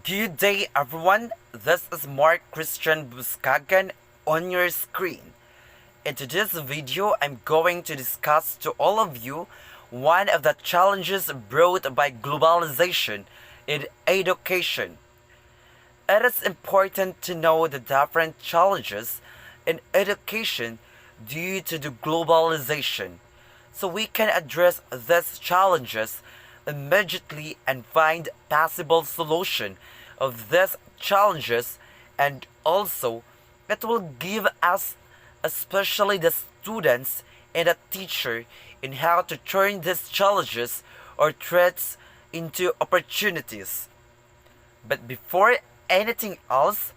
Good day, everyone. This is Mark Christian Buscagan on your screen. In today's video, I'm going to discuss to all of you one of the challenges brought by globalization in education. It is important to know the different challenges in education due to the globalization, so we can address these challenges immediately and find possible solution of these challenges, and also it will give us, especially the students and the teacher, in how to turn these challenges or threats into opportunities. But before anything else,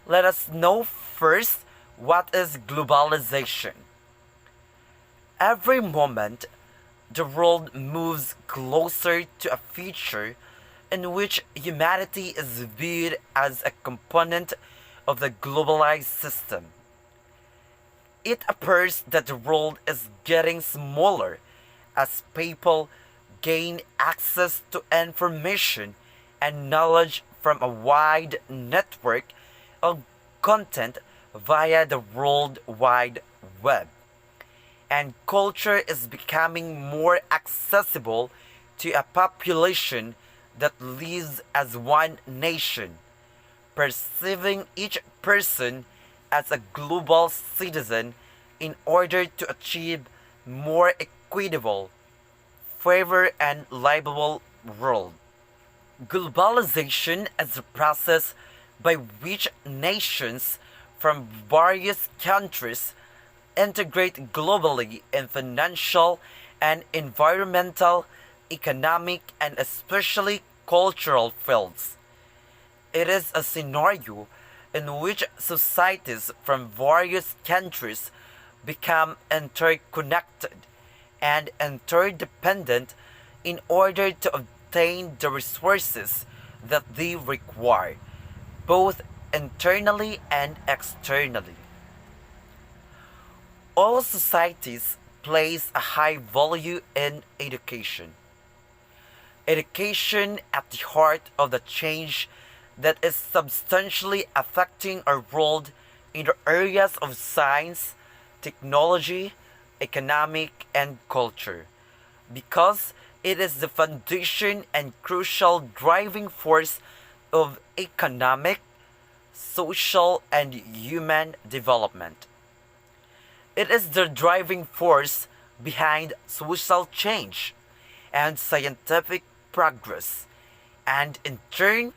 let us know first what is globalization. Every moment, the world moves closer to a future in which humanity is viewed as a component of the globalized system. It appears that the world is getting smaller as people gain access to information and knowledge from a wide network of content via the World Wide Web. And culture is becoming more accessible to a population that lives as one nation, perceiving each person as a global citizen in order to achieve more equitable, fair and livable world. Globalization is a process by which nations from various countries integrate globally in financial and environmental, economic, and especially cultural fields. It is a scenario in which societies from various countries become interconnected and interdependent in order to obtain the resources that they require, both internally and externally. All societies place a high value in education. Education at the heart of the change that is substantially affecting our world in the areas of science, technology, economic, and culture, because it is the foundation and crucial driving force of economic, social, and human development. It is the driving force behind social change and scientific progress, and in turn,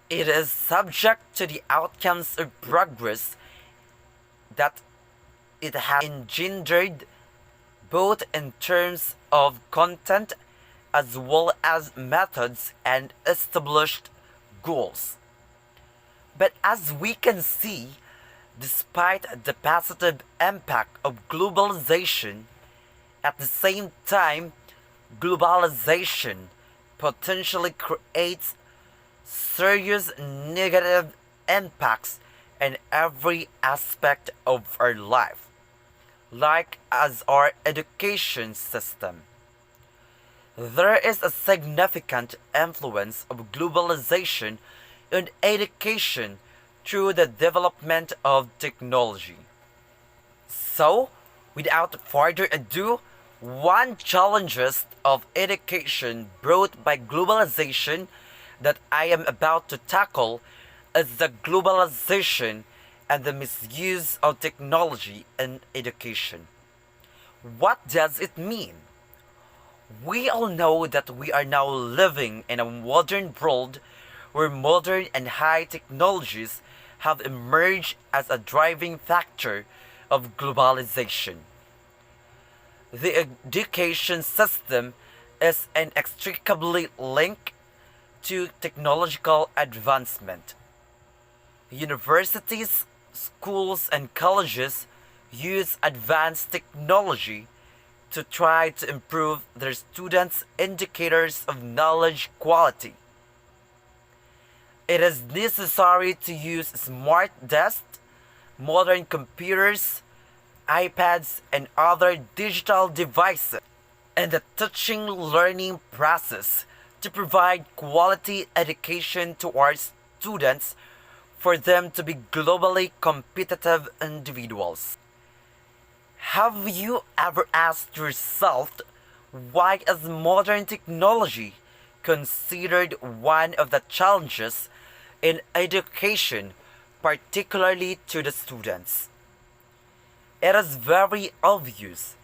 it is subject to the outcomes of progress that it has engendered, both in terms of content as well as methods and established goals. But as we can see, despite the positive impact of globalization, at the same time, globalization potentially creates serious negative impacts in every aspect of our life, like as our education system. There is a significant influence of globalization in education through the development of technology. So, without further ado, one challenges of education brought by globalization that I am about to tackle is the globalization and the misuse of technology in education. What does it mean? We all know that we are now living in a modern world where modern and high technologies have emerged as a driving factor of globalization. The education system is inextricably linked to technological advancement. Universities, schools, and colleges use advanced technology to try to improve their students' indicators of knowledge quality. It is necessary to use smart desks, modern computers, iPads, and other digital devices in the teaching learning process to provide quality education to our students for them to be globally competitive individuals. Have you ever asked yourself why is modern technology considered one of the challenges in education, particularly to the students? It is very obvious.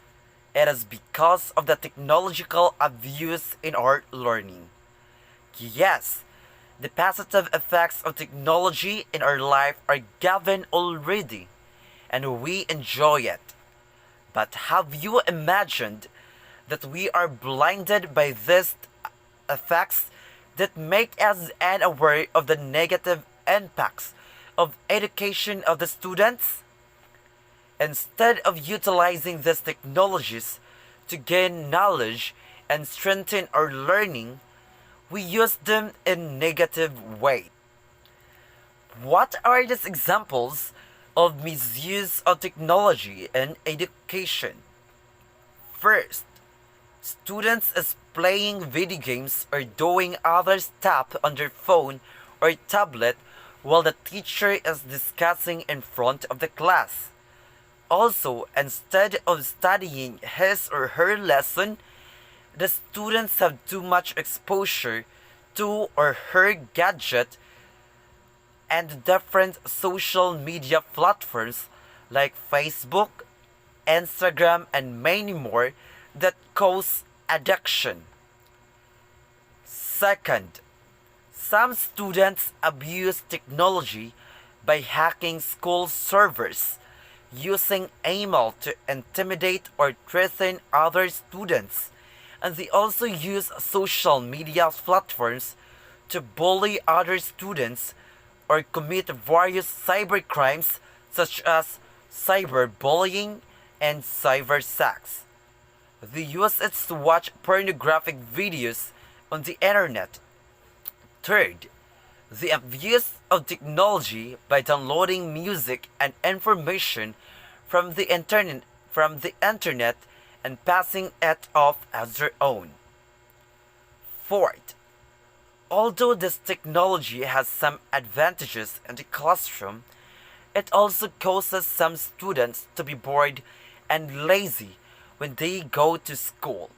It is because of the technological abuse in our learning. Yes, the positive effects of technology in our life are given already, and we enjoy it. But have you imagined that we are blinded by these effects that make us unaware of the negative impacts of education of the students? Instead of utilizing these technologies to gain knowledge and strengthen our learning, we use them in negative ways. What are these examples of misuse of technology in education? First, students is playing video games or doing other stuff on their phone or tablet while the teacher is discussing in front of the class. Also, instead of studying his or her lesson, the students have too much exposure to or her gadget and different social media platforms like Facebook, Instagram, and many more that cause addiction. Second, some students abuse technology by hacking school servers, using email to intimidate or threaten other students, and they also use social media platforms to bully other students or commit various cybercrimes such as cyberbullying and cybersex. They use it to watch pornographic videos on the internet. Third, the abuse of technology by downloading music and information from the internet and passing it off as their own. Fourth, although this technology has some advantages in the classroom, it also causes some students to be bored and lazy when they go to school.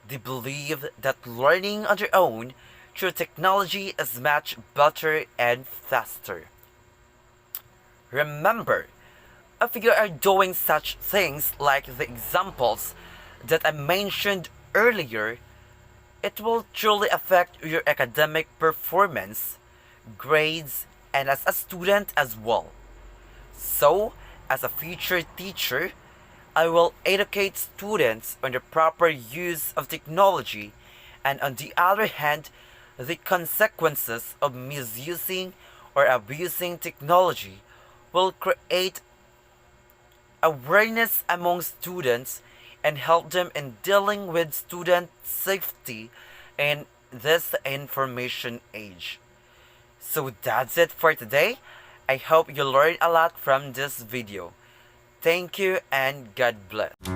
They believe that learning on their own through technology is much better and faster. Remember, if you are doing such things like the examples that I mentioned earlier, it will truly affect your academic performance, grades, and as a student as well. So, as a future teacher, I will educate students on the proper use of technology and on the other hand, the consequences of misusing or abusing technology will create awareness among students and help them in dealing with student safety in this information age. So that's it for today. I hope you learned a lot from this video. Thank you and God bless.